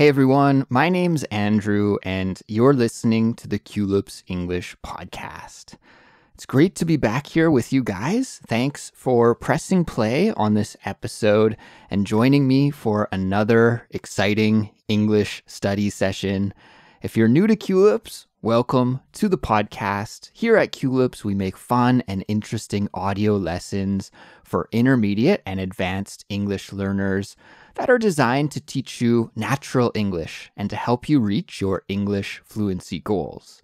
Hey everyone, my name's Andrew, and you're listening to the Culips English podcast. It's great to be back here with you guys. Thanks for pressing play on this episode and joining me for another exciting English study session. If you're new to Culips, welcome to the podcast. Here at Culips, we make fun and interesting audio lessons for intermediate and advanced English learners that are designed to teach you natural English and to help you reach your English fluency goals.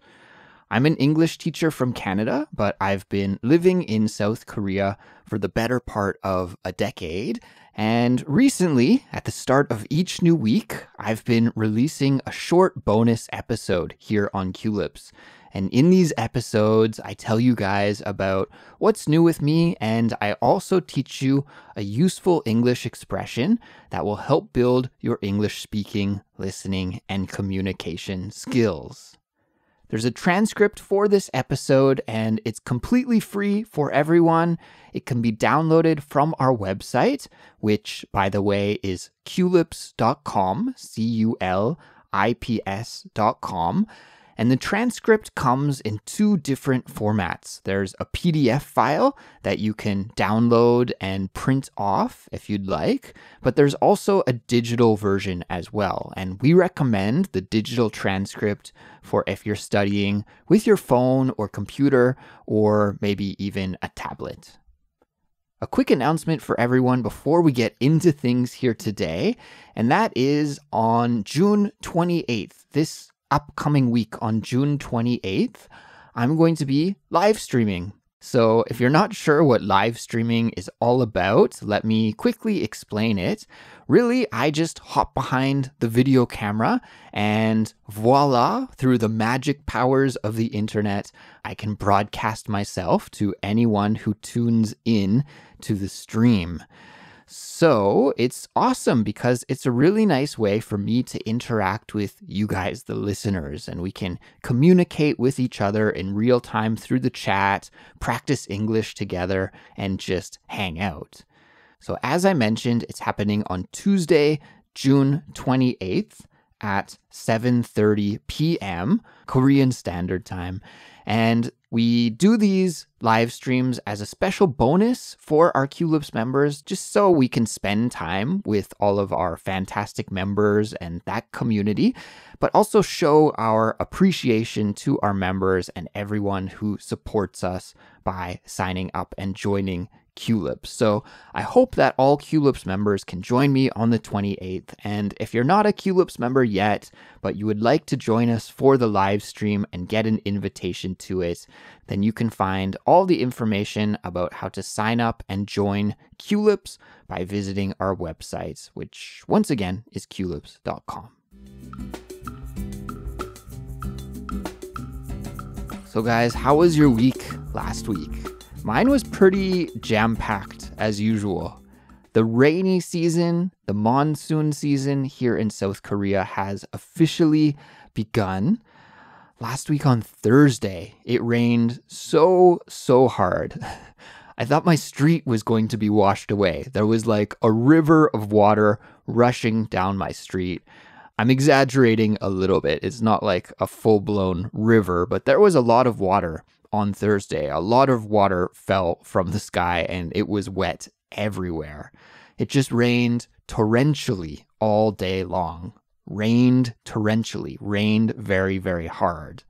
I'm an English teacher from Canada, but I've been living in South Korea for the better part of a decade. And recently, at the start of each new week, I've been releasing a short bonus episode here on Culips. And in these episodes, I tell you guys about what's new with me, and I also teach you a useful English expression that will help build your English speaking, listening, and communication skills. There's a transcript for this episode, and it's completely free for everyone. It can be downloaded from our website, which, by the way, is culips.com, Culips.com. And the transcript comes in two different formats. There's a PDF file that you can download and print off if you'd like, but there's also a digital version as well. And we recommend the digital transcript for if you're studying with your phone or computer or maybe even a tablet. A quick announcement for everyone before we get into things here today, and that is on June 28th, this upcoming week on June 28th, I'm going to be live streaming. So if you're not sure what live streaming is all about, let me quickly explain it. Really, I just hop behind the video camera and voila, through the magic powers of the internet, I can broadcast myself to anyone who tunes in to the stream. So it's awesome because it's a really nice way for me to interact with you guys, the listeners, and we can communicate with each other in real time through the chat, practice English together, and just hang out. So as I mentioned, it's happening on Tuesday, June 28th at 7:30 p.m. Korean Standard Time. And we do these live streams as a special bonus for our Culips members, just so we can spend time with all of our fantastic members and that community, but also show our appreciation to our members and everyone who supports us by signing up and joining Culips. So I hope that all Culips members can join me on the 28th. And if you're not a Culips member yet, but you would like to join us for the live stream and get an invitation to it, then you can find all the information about how to sign up and join Culips by visiting our website, which once again is Culips.com. So guys, how was your week last week? Mine was pretty jam-packed as usual. The rainy season, the monsoon season here in South Korea has officially begun. Last week on Thursday, it rained so hard. I thought my street was going to be washed away. There was like a river of water rushing down my street. I'm exaggerating a little bit. It's not like a full-blown river, but there was a lot of water on Thursday. A lot of water fell from the sky and it was wet everywhere. It just rained torrentially all day long. Rained torrentially, rained very hard.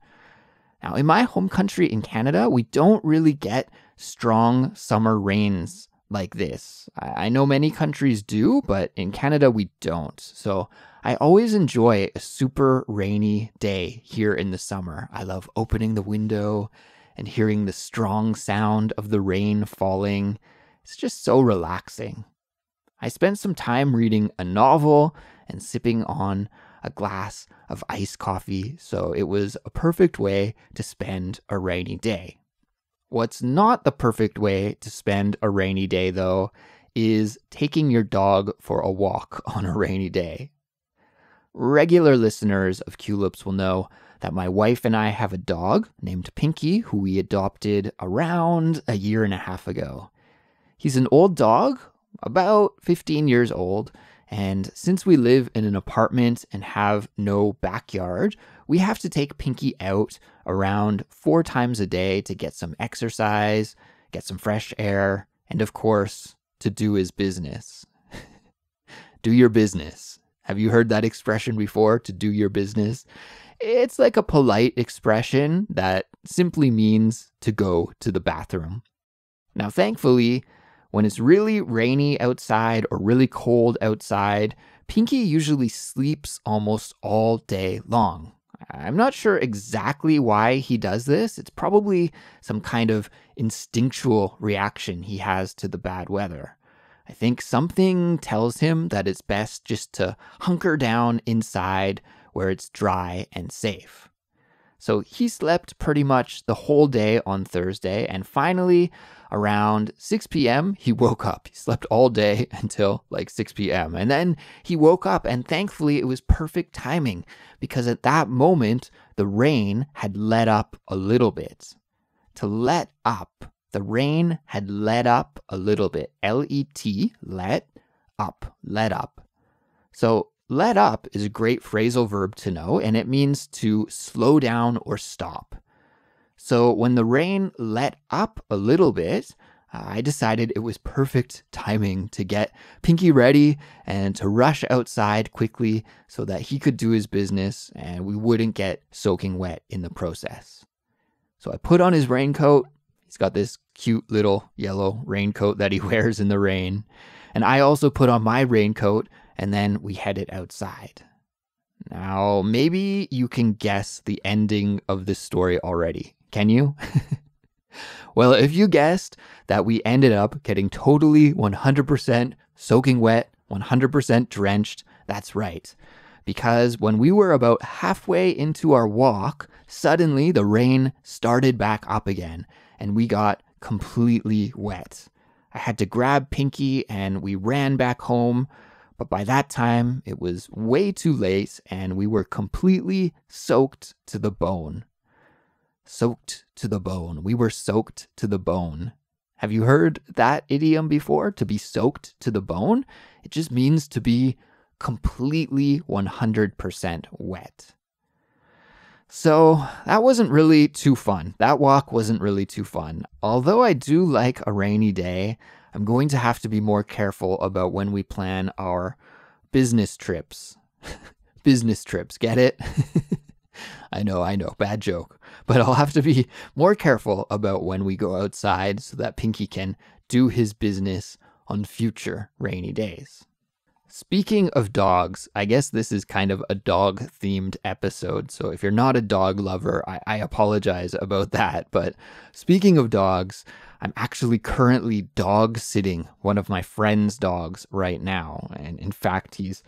Now, in my home country in Canada, we don't really get strong summer rains like this. I know many countries do, but in Canada, we don't. So I always enjoy a super rainy day here in the summer. I love opening the window and hearing the strong sound of the rain falling. It's just so relaxing. I spent some time reading a novel and sipping on a glass of iced coffee, so it was a perfect way to spend a rainy day. What's not the perfect way to spend a rainy day, though, is taking your dog for a walk on a rainy day. Regular listeners of Culips will know that my wife and I have a dog named Pinky, who we adopted around a year and a half ago. He's an old dog, about 15 years old, And since we live in an apartment and have no backyard, we have to take Pinky out around 4 times a day to get some exercise, get some fresh air, and of course, to do his business. Do your business. Have you heard that expression before, to do your business? It's like a polite expression that simply means to go to the bathroom. Now, thankfully, when it's really rainy outside or really cold outside, Pinky usually sleeps almost all day long. I'm not sure exactly why he does this. It's probably some kind of instinctual reaction he has to the bad weather. I think something tells him that it's best just to hunker down inside where it's dry and safe. So he slept pretty much the whole day on Thursday, and finally, around 6 p.m., he woke up. He slept all day until like 6 p.m. And then he woke up, and thankfully it was perfect timing because at that moment, the rain had let up a little bit. To let up, the rain had let up a little bit. L-E-T, let up. So let up is a great phrasal verb to know, and it means to slow down or stop. So when the rain let up a little bit, I decided it was perfect timing to get Pinky ready and to rush outside quickly so that he could do his business and we wouldn't get soaking wet in the process. So I put on his raincoat. He's got this cute little yellow raincoat that he wears in the rain. And I also put on my raincoat, and then we headed outside. Now, maybe you can guess the ending of this story already. Can you? Well, if you guessed that we ended up getting totally 100% soaking wet, 100% drenched, that's right. Because when we were about halfway into our walk, suddenly the rain started back up again, and we got completely wet. I had to grab Pinky and we ran back home, but by that time it was way too late and we were completely soaked to the bone. Soaked to the bone. We were soaked to the bone. Have you heard that idiom before? To be soaked to the bone? It just means to be completely 100% wet. So that wasn't really too fun. That walk wasn't really too fun. Although I do like a rainy day, I'm going to have to be more careful about when we plan our business trips. Business trips, get it? I know, bad joke. But I'll have to be more careful about when we go outside so that Pinky can do his business on future rainy days. Speaking of dogs, I guess this is kind of a dog-themed episode, so if you're not a dog lover, I apologize about that. But speaking of dogs, I'm actually currently dog-sitting one of my friend's dogs right now. And in fact, he's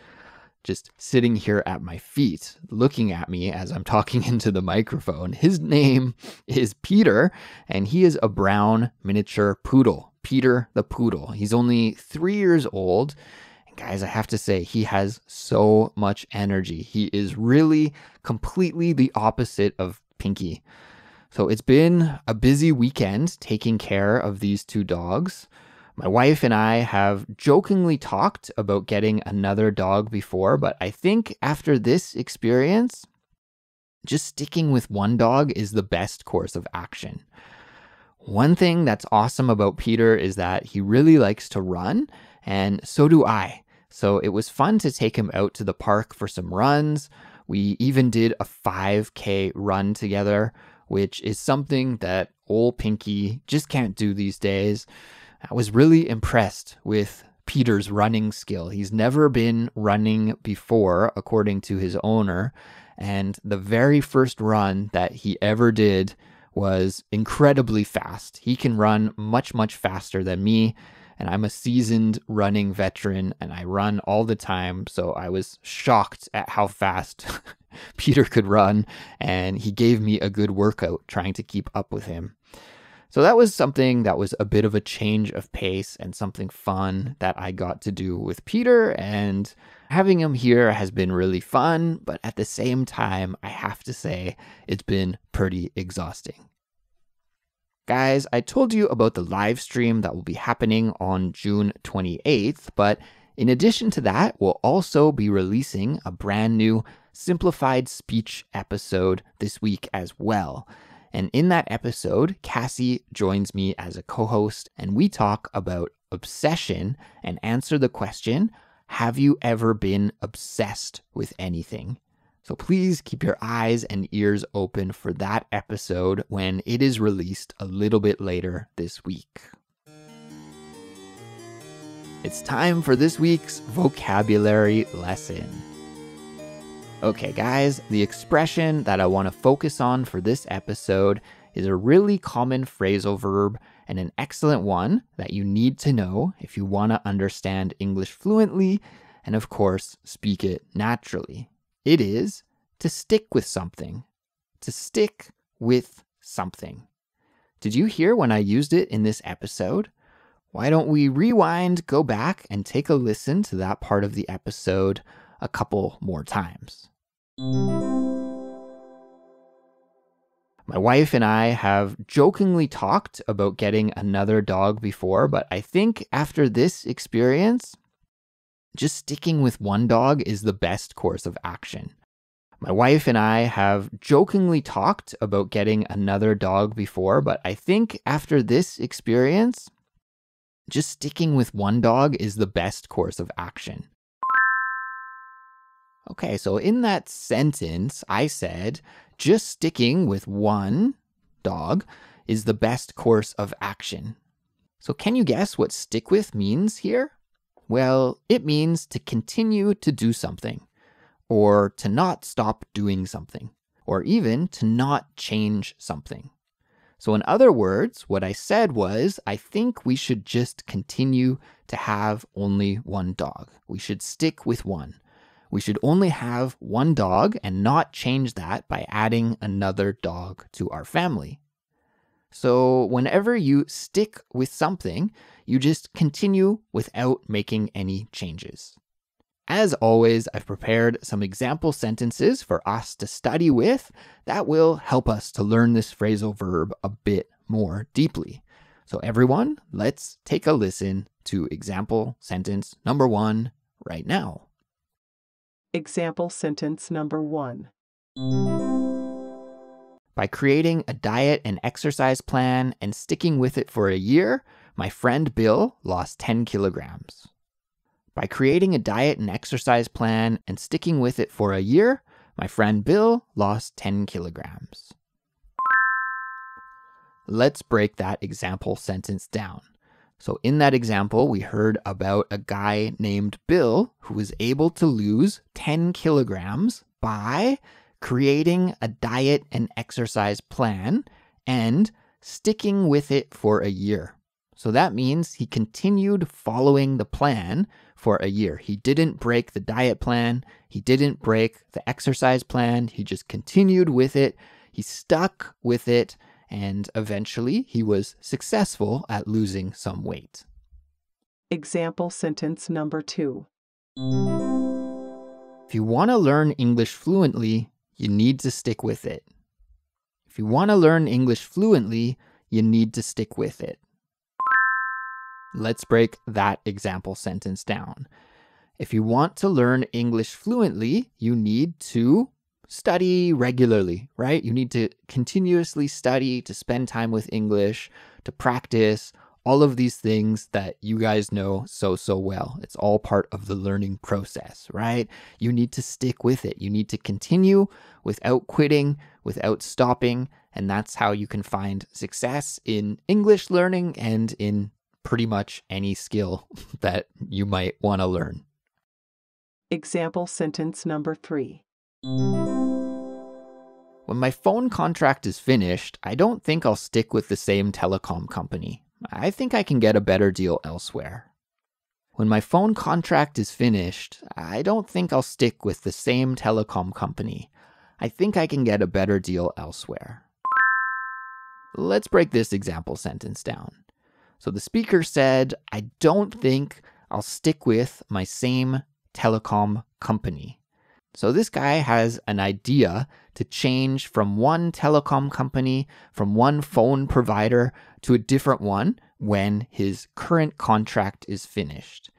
just sitting here at my feet, looking at me as I'm talking into the microphone. His name is Peter, and he is a brown miniature poodle, Peter the poodle. He's only 3 years old. Guys, I have to say, he has so much energy. He is really completely the opposite of Pinky. So it's been a busy weekend taking care of these two dogs. My wife and I have jokingly talked about getting another dog before, but I think after this experience, just sticking with one dog is the best course of action. One thing that's awesome about Peter is that he really likes to run, and so do I. So it was fun to take him out to the park for some runs. We even did a 5K run together, which is something that old Pinky just can't do these days. I was really impressed with Peter's running skill. He's never been running before, according to his owner. And the very first run that he ever did was incredibly fast. He can run much, much faster than me. And I'm a seasoned running veteran and I run all the time. So I was shocked at how fast Peter could run. And he gave me a good workout trying to keep up with him. So that was something that was a bit of a change of pace and something fun that I got to do with Peter. And having him here has been really fun. But at the same time, I have to say it's been pretty exhausting. Guys, I told you about the live stream that will be happening on June 28th, but In addition to that, we'll also be releasing a brand new simplified speech episode this week as well. And in that episode, Cassie joins me as a co-host, and we talk about obsession and answer the question, have you ever been obsessed with anything? So please keep your eyes and ears open for that episode when it is released a little bit later this week. It's time for this week's vocabulary lesson. Okay, guys, the expression that I want to focus on for this episode is a really common phrasal verb and an excellent one that you need to know if you want to understand English fluently and, of course, speak it naturally. It is to stick with something. To stick with something. Did you hear when I used it in this episode? Why don't we rewind, go back, and take a listen to that part of the episode a couple more times. My wife and I have jokingly talked about getting another dog before, but I think after this experience, just sticking with one dog is the best course of action. My wife and I have jokingly talked about getting another dog before, but I think after this experience, just sticking with one dog is the best course of action. Okay, so in that sentence, I said, just sticking with one dog is the best course of action. So can you guess what stick with means here? Well, it means to continue to do something, or to not stop doing something, or even to not change something. So in other words, what I said was, I think we should just continue to have only one dog. We should stick with one. We should only have one dog and not change that by adding another dog to our family. So whenever you stick with something, you just continue without making any changes. As always, I've prepared some example sentences for us to study with that will help us to learn this phrasal verb a bit more deeply. So everyone, let's take a listen to example sentence number 1 right now. Example sentence number 1. By creating a diet and exercise plan and sticking with it for a year, my friend Bill lost 10 kilograms. By creating a diet and exercise plan and sticking with it for a year, my friend Bill lost 10 kilograms. Let's break that example sentence down. So in that example, we heard about a guy named Bill who was able to lose 10 kilograms by creating a diet and exercise plan and sticking with it for a year. So that means he continued following the plan for a year. He didn't break the diet plan. He didn't break the exercise plan. He just continued with it. He stuck with it. And eventually he was successful at losing some weight. Example sentence number 2. If you want to learn English fluently, you need to stick with it. If you want to learn English fluently, you need to stick with it. Let's break that example sentence down. If you want to learn English fluently, you need to study regularly, right? You need to continuously study, to spend time with English, to practice, all of these things that you guys know so well. It's all part of the learning process, right? You need to stick with it. You need to continue without quitting, without stopping, and that's how you can find success in English learning and in pretty much any skill that you might want to learn. Example sentence number 3. When my phone contract is finished, I don't think I'll stick with the same telecom company. I think I can get a better deal elsewhere. When my phone contract is finished, I don't think I'll stick with the same telecom company. I think I can get a better deal elsewhere. Let's break this example sentence down. So the speaker said, I don't think I'll stick with my same telecom company. So this guy has an idea to change from one telecom company, from one phone provider to a different one when his current contract is finished.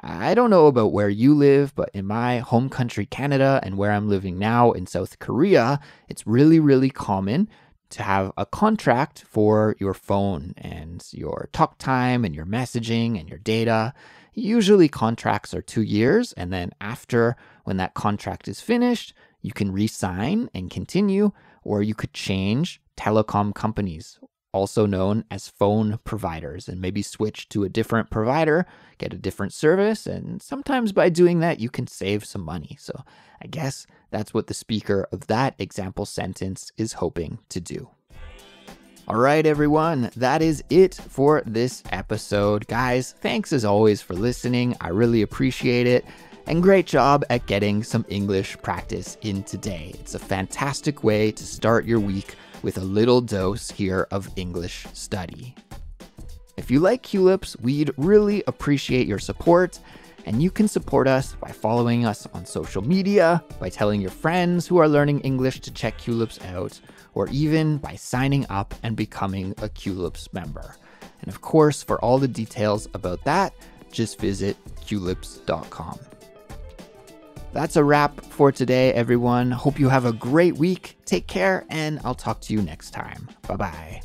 I don't know about where you live, but in my home country, Canada, and where I'm living now in South Korea, it's really, really common to have a contract for your phone and your talk time and your messaging and your data. Usually contracts are 2 years, and then after, when that contract is finished, you can re-sign and continue, or you could change telecom companies, also known as phone providers, and maybe switch to a different provider, get a different service, and sometimes by doing that, you can save some money. So I guess that's what the speaker of that example sentence is hoping to do. All right, everyone, that is it for this episode. Guys, thanks as always for listening. I really appreciate it. And great job at getting some English practice in today. It's a fantastic way to start your week with a little dose here of English study. If you like Culips, we'd really appreciate your support. And you can support us by following us on social media, by telling your friends who are learning English to check Culips out, or even by signing up and becoming a Culips member. And of course, for all the details about that, just visit culips.com. That's a wrap for today, everyone. Hope you have a great week. Take care, and I'll talk to you next time. Bye-bye.